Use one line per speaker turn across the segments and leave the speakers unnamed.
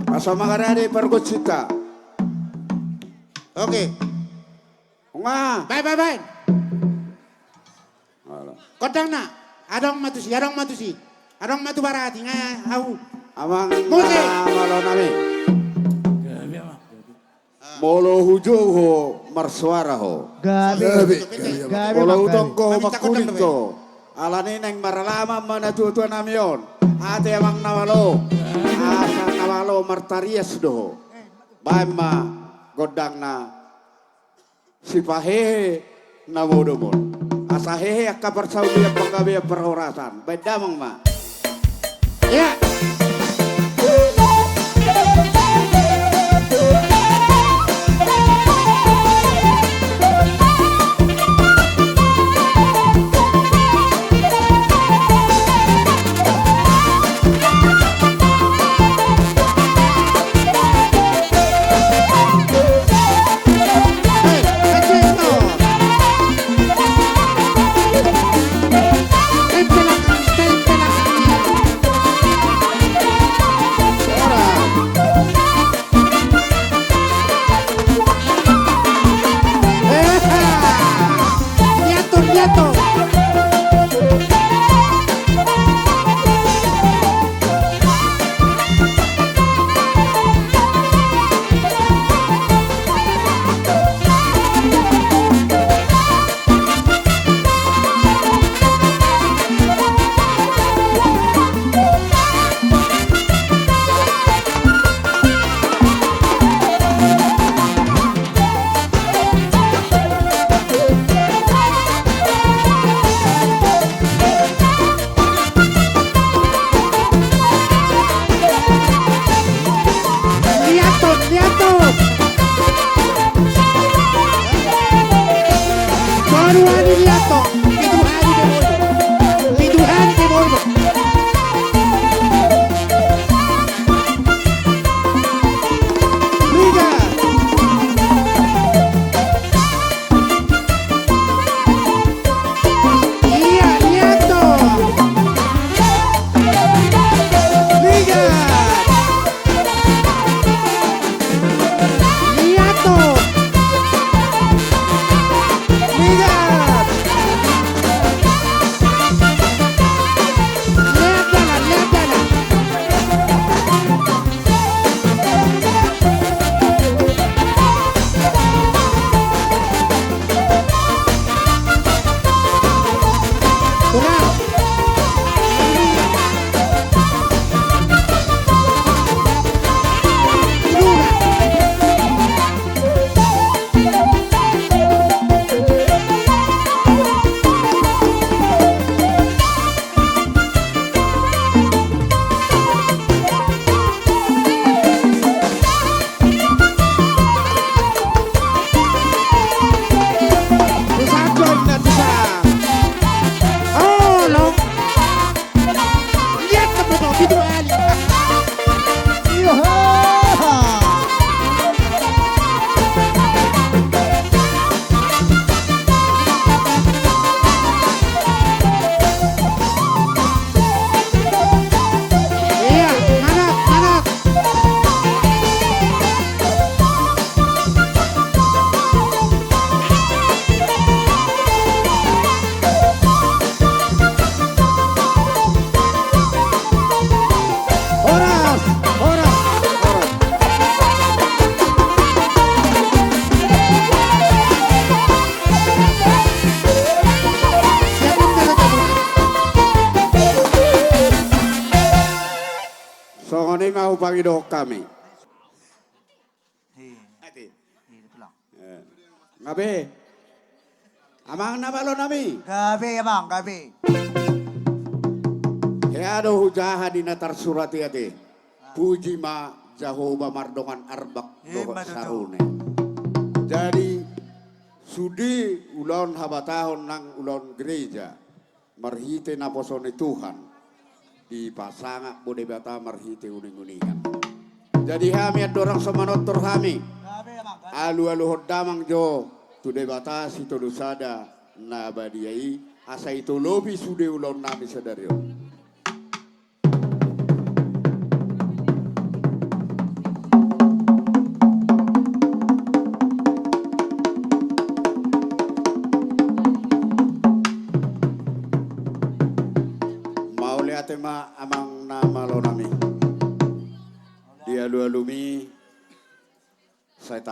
Asa makarari pergocita.
Oke.
Nga.
Bye. Kodang na. Adong matusi. Adong matu barati nga au.
Amang
Muli.
malo nami. Molo hujo ho marsuara ho.
Gabi.
Molo utong ko
Maminta ko
makulit
dang
ko. Alani neng maralama manatutuan namion. Ate amang nawalo. Asa nawalo martarias do. Bama godang na si pahehe na modomon. Asa hehe akka persaudi yang penggawe perhoratan. Bedamang ma.
Ya.
Songone mau pangidok kami. Ati. Ngabe. Amang nabalo nami.
Gabi emang, gabi.
Heado hujaha di natar surati ati. Puji ma Jahoba mardongan arbak doho sarune. Jadi sudi ulon habatahon nang ulon gereja. Marhite naposone Tuhan. Di pasangak bode bata marhite uning-uningan. Jadi kami dorang samanotor kami. Alu-alu hodamang jo tu debata si todusada na badiai asa itu lobi sude ulon nami sadario.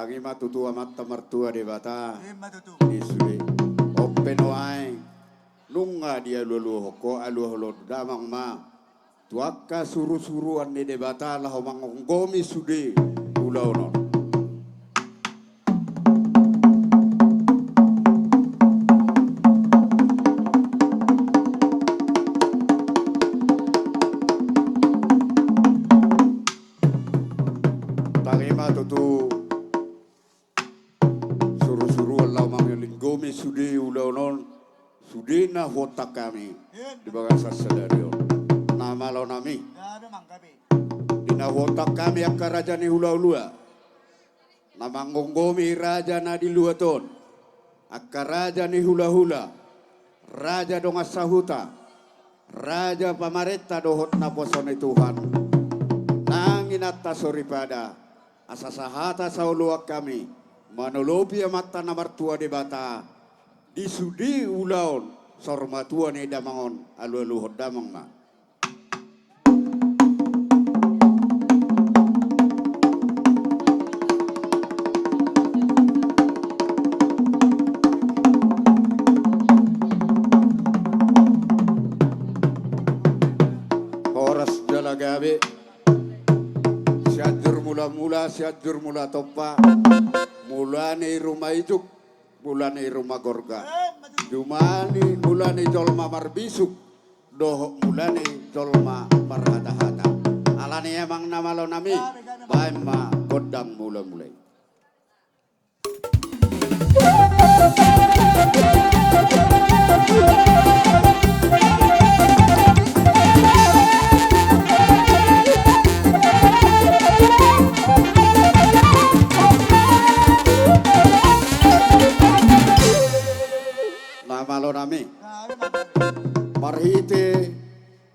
Tangi matutua mata mertua de bata
matutu.
di sudi. Open wae. Nunga dia lulu hoko alu holo damang ma. Tuaka suru-suruan ni de bata lah mangonggomi sudi ulau non. Tutu suruh-suruh Allah mangilinggomi sudi ulau non sudi na hotak kami di bagasa sadario nama lo nami
Ada mang kami.
di na hotak kami akka raja ni hula-hula nama ngonggomi raja na di luaton akka raja ni hula-hula raja donga sahuta raja pamareta dohot na posone Tuhan nangin atas soripada asa sahata sauluak kami manolopi amata na martua de bata di sudi ulaon sormatua ni damangon alu-aluhod damang ma. Horas jalagabe siadur mula topa mulane rumah ijuk mulane rumah gorga mulane jolma marbisuk doh mulane jolma marhata-hata alane emang nama lo nami baima kodang mulai Malo nami marhite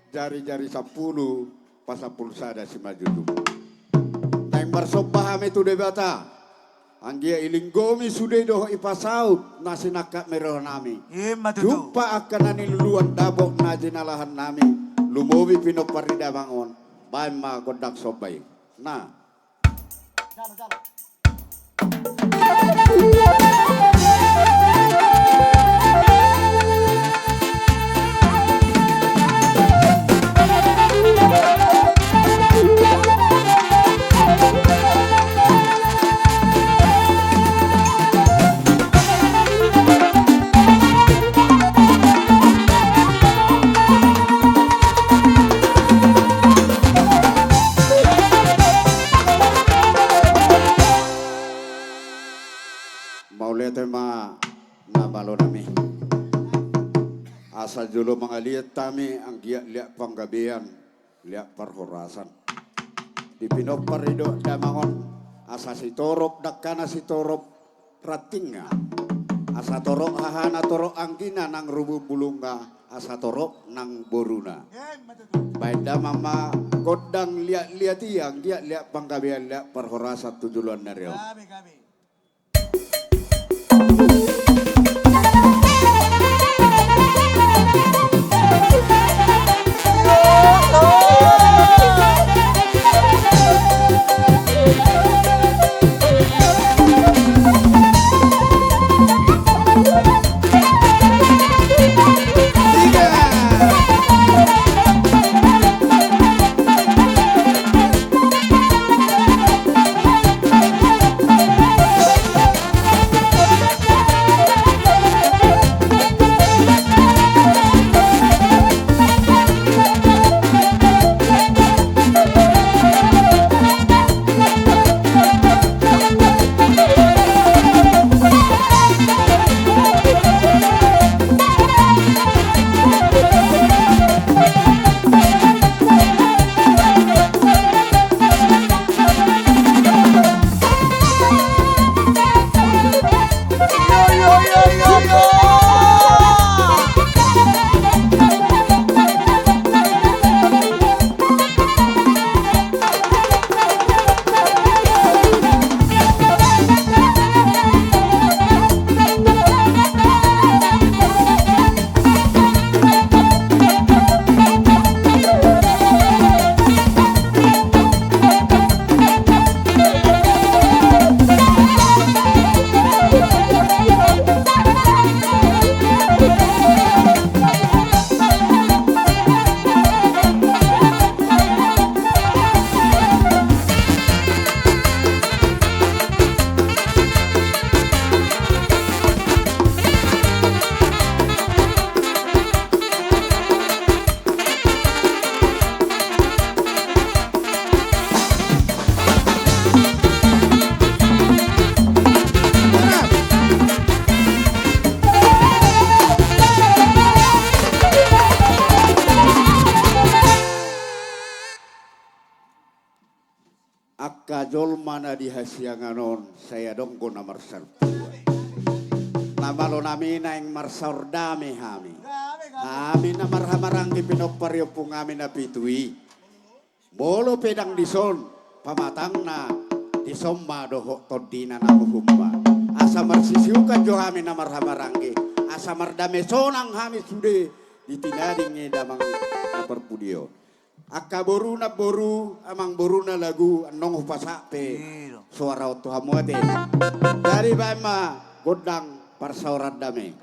jari-jari 10 pasapul sada si majudu neng barsopahame tu debata anggia ilinggomi sude doh ipasaut nasi nakak meroh nami jumpa akan ani luluan dabok na jenalahan nami lumowi pinoparida bangon baima kodak sobai nah tema na balo nami asa julo mga liat tami ang giyak panggabian liak parhorasan di pinoparido damangon asa si torop dakana si torop ratinga asa torok hahana torok angkina nang rubu bulunga asa torok nang boruna baik damang ma kodang liat tiang giyak panggabian liak parhorasan tujuan nario kajol mana di hasianganon saya dongko na marsar puan. Namalo namin na yung marsar dami hami. Amin na marhamarang di pinoparyo pong amin na pitui. Bolo pedang dison, pamatang na dison madoho todina na muhumba. Asa marsisiu ka jo amin na marhamaranggi. Asa mardame sonang hami sude ditinading damang naperpudio. Akka boru na boru, amang boru na lagu anong hupasape. Suara oto hamuate. Dari ba ma godang parsaurat dame.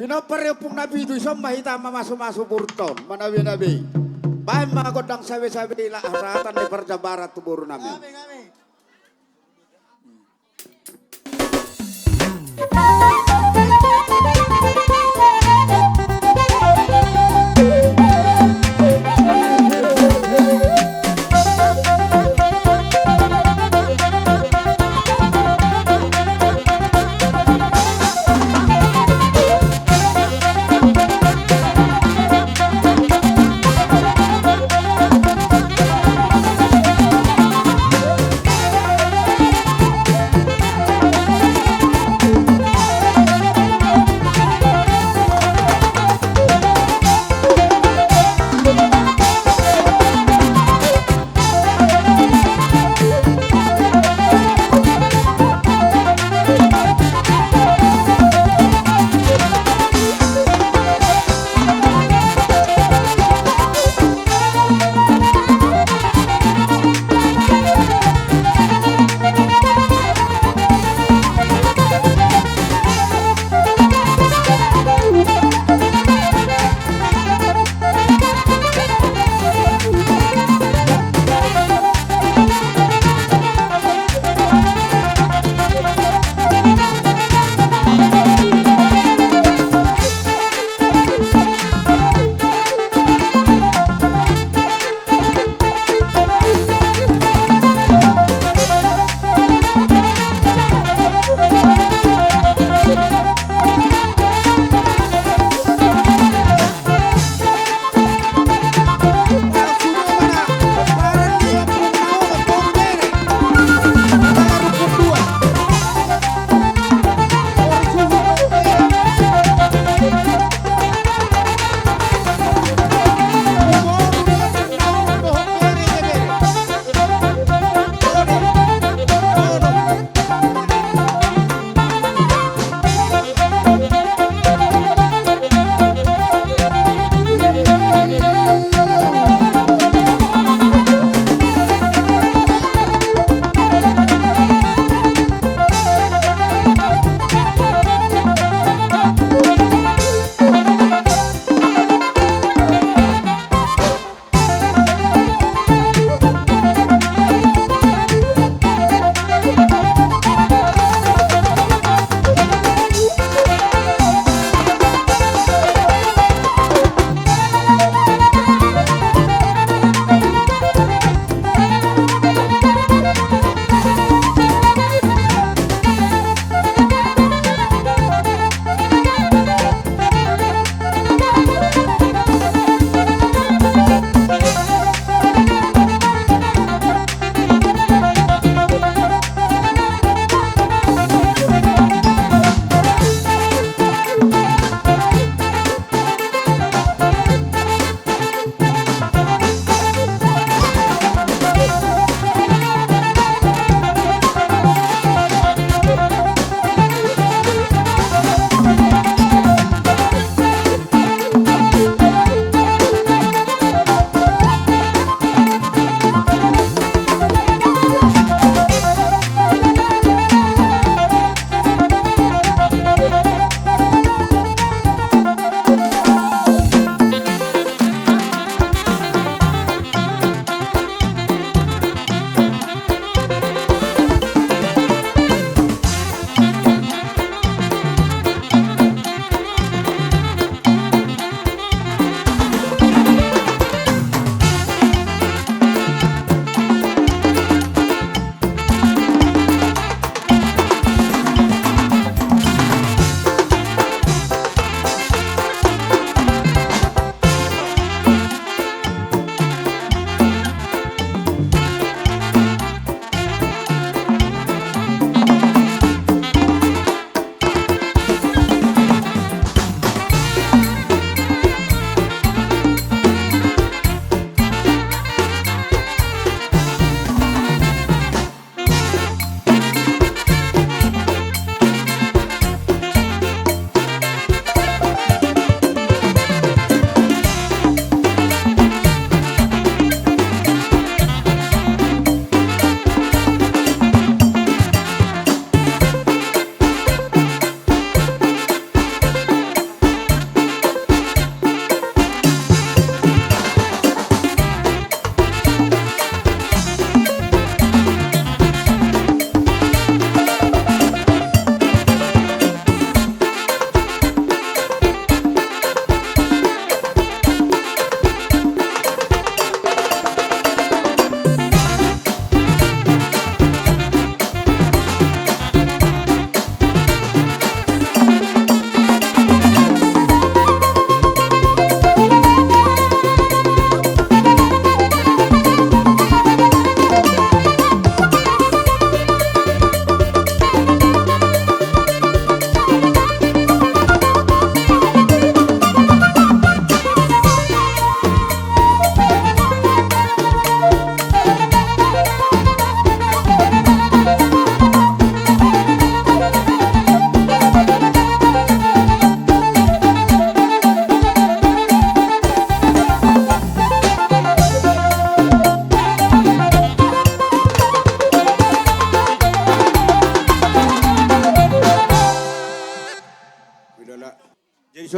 Pinoparepong nabi itu isang mahita mamasuk-masuk burton. Manabi-nabi. Bahay mga kodang sabi-sabi ila haratan ni Parja Barat tuburo namin.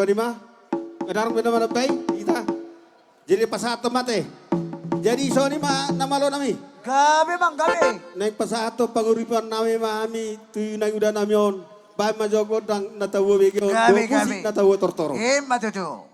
Jadi mah, kadang benar-benar baik kita. Jadi pasato mate. Jadi Sony mah nama lo nami.
Kami bang kami.
Naik pasato panguripan nami mami tu naik udah nami on. Baik majogo dang natawo begio.
Kami.
Natawo tortoro.
Matutu.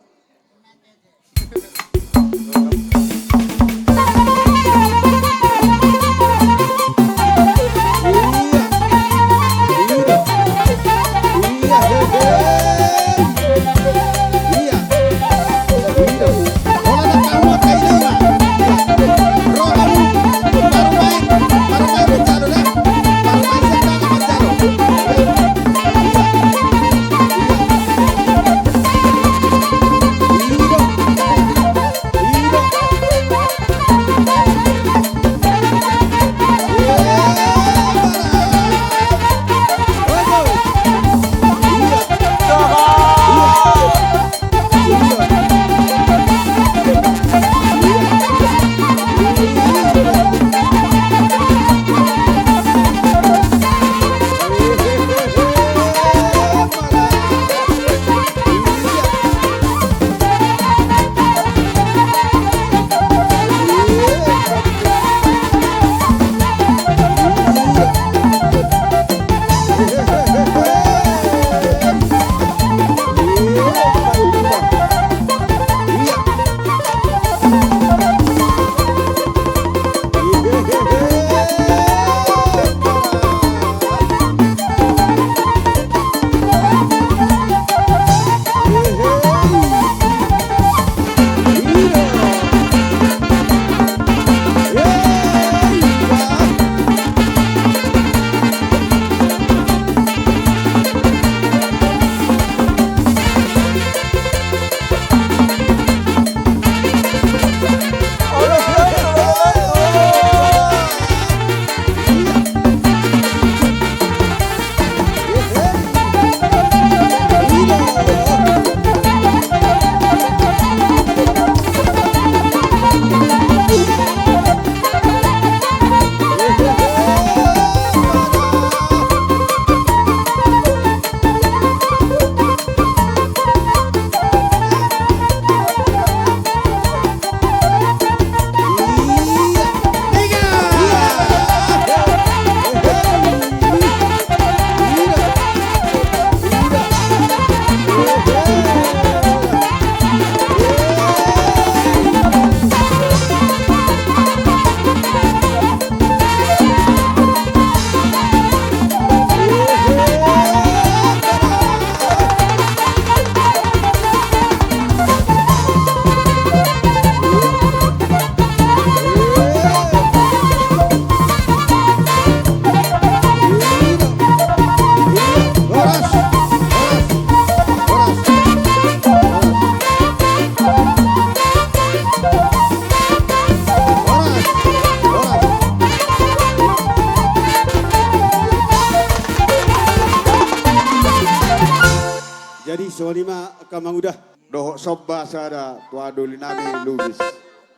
sewanima kamangudah.
Doho sobba sada tua duli nami lubis.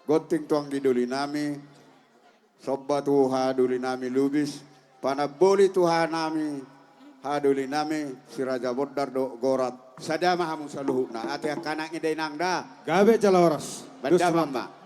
Gonting tuang giduli nami. Sobba tuha duli nami lubis. Panaboli tuha nami. Haduli nami si Raja Bodar do gorat. Sadama hamu saluhu na ate kanak ide nangda.
Gabe jala horas.
Banda mama.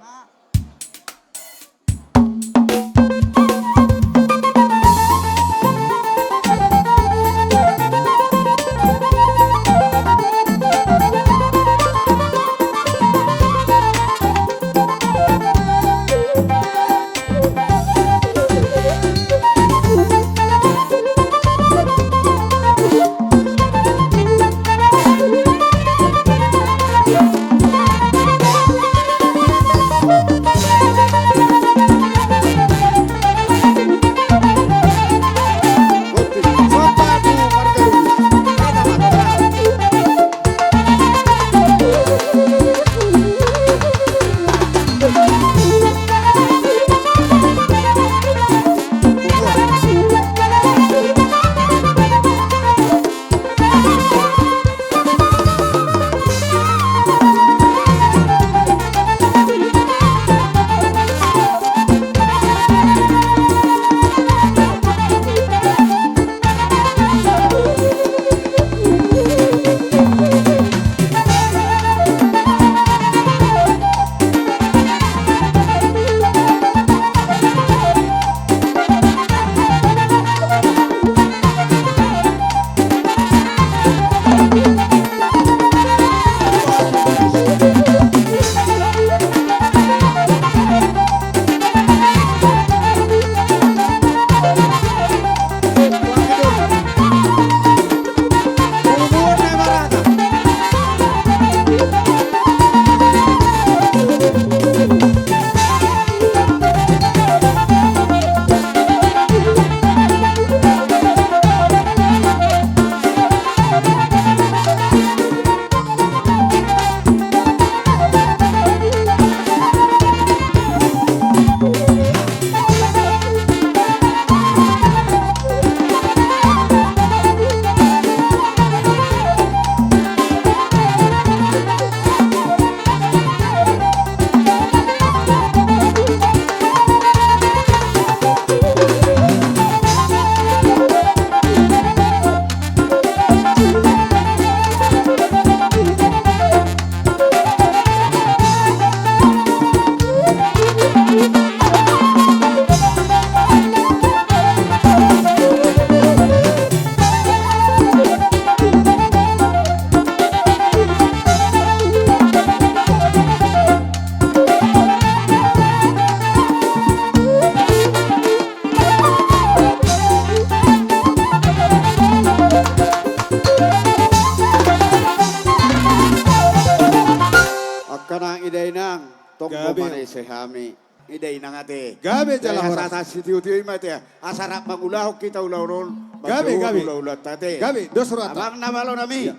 sehami idai nangate
gabe jala horas
asata sitiu-tiu imate asara mangulahu kita ulauron
gabe
ulat tate
gabe dosurata
abang namalo nami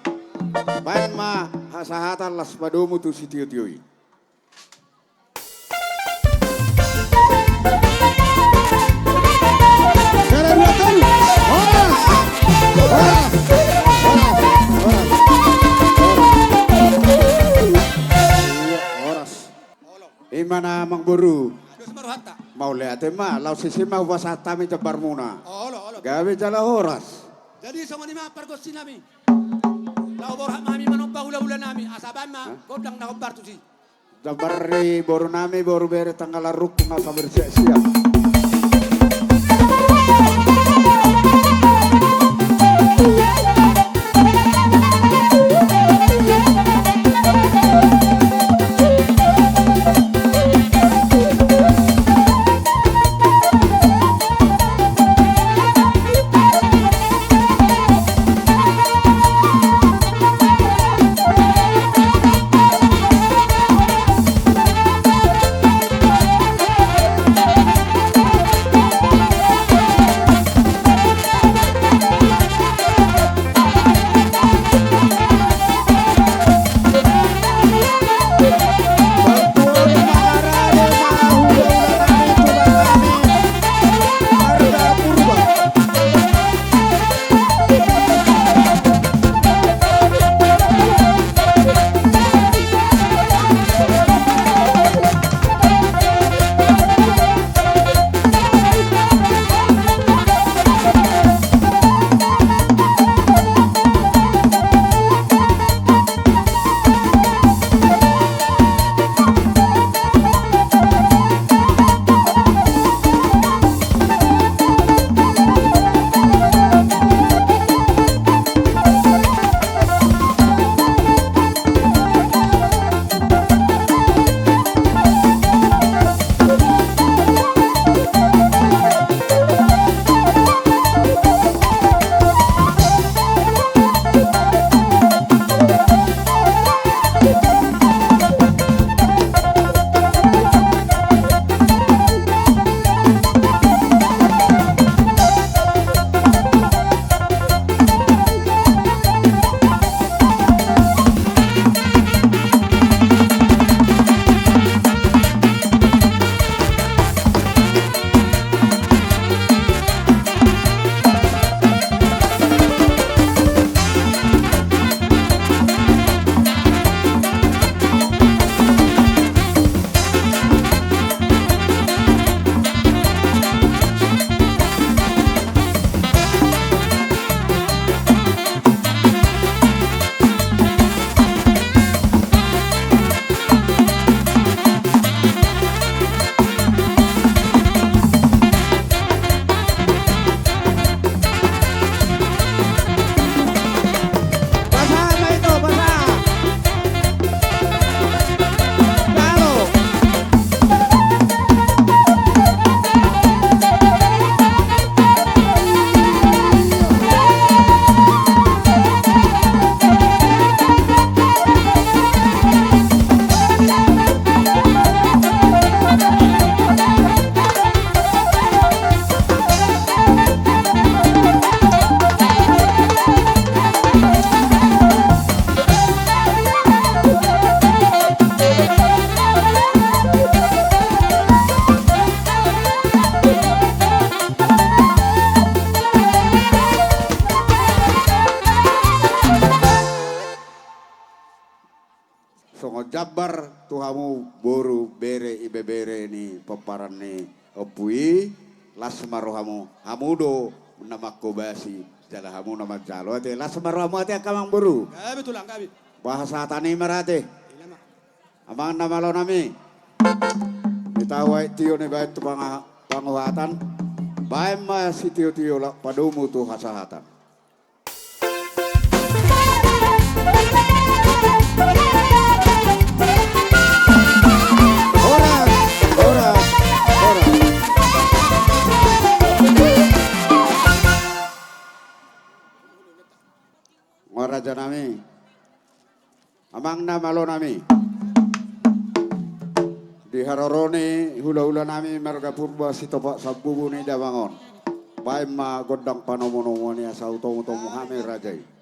bain ma hasahatan las padomu tu sitiu-tiu
cara dua tahun horas
imana mangburu mau lihat ma lau sisima wasata mi cebar muna gawe jala horas
jadi sama lima pergosi nami lau borhak mami manompa hula-hula nami asaban ma godang na kobar tusi
jabari boru nami boru bere tanggal ruk ngapa bersiap-siap Jabar tuhamu boru bere ibe bere ni peparan ni opui lasmarohamu hamudo nama kobasi jala hamu nama jalo ate lasmarohamu ate akamang boru
Gabi tulang gabi.
bahasa tani merate
Ilama.
amang nama lo nami mitawai tio ni baik tu panguhatan baik masih tio lah padumu tu hasahatan. Raja nami, amang nama lo nami, di harorone hula nami marga purba si topak sabubu ni dabangon, baik ma godang panomono ni asal tomo Muhammad Rajai.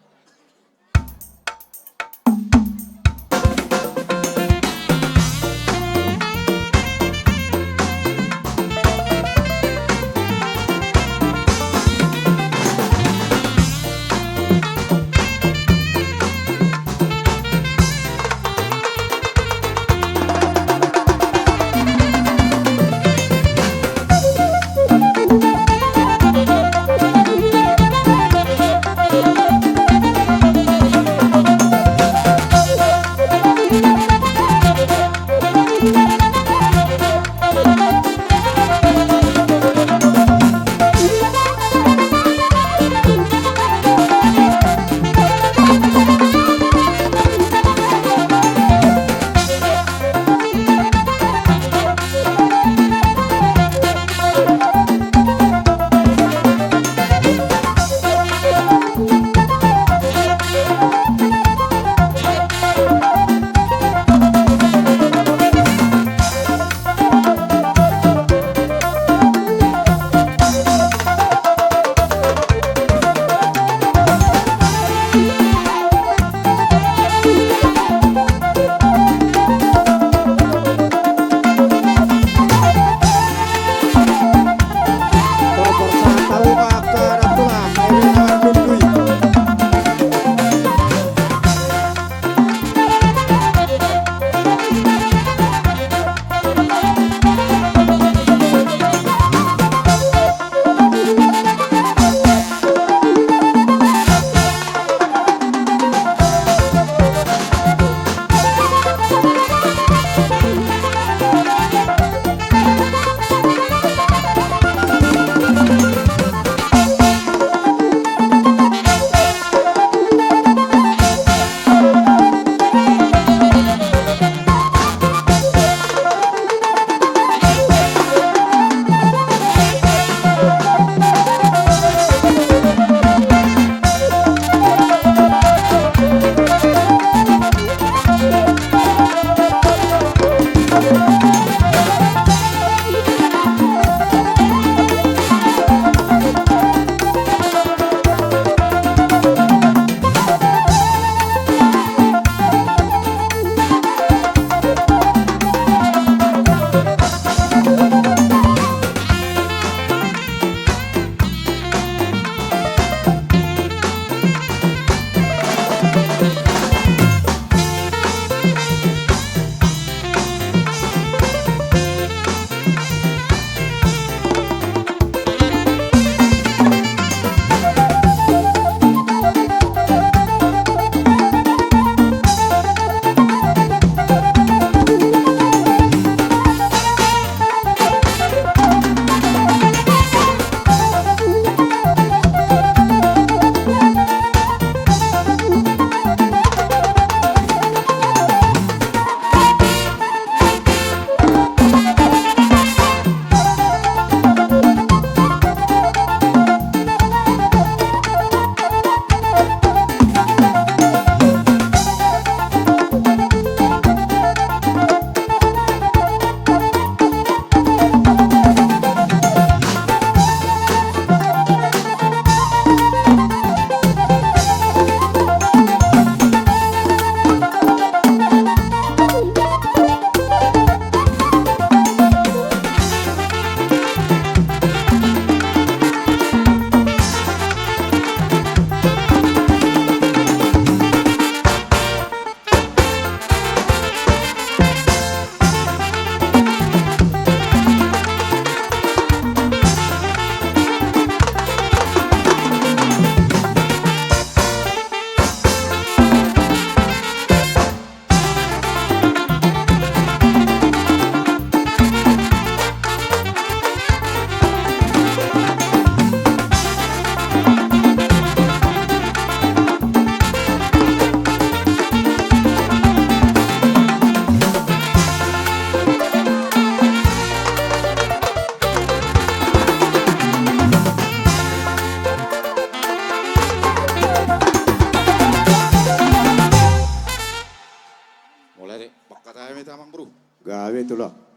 Kami tamang bro.
Gawe itu loh.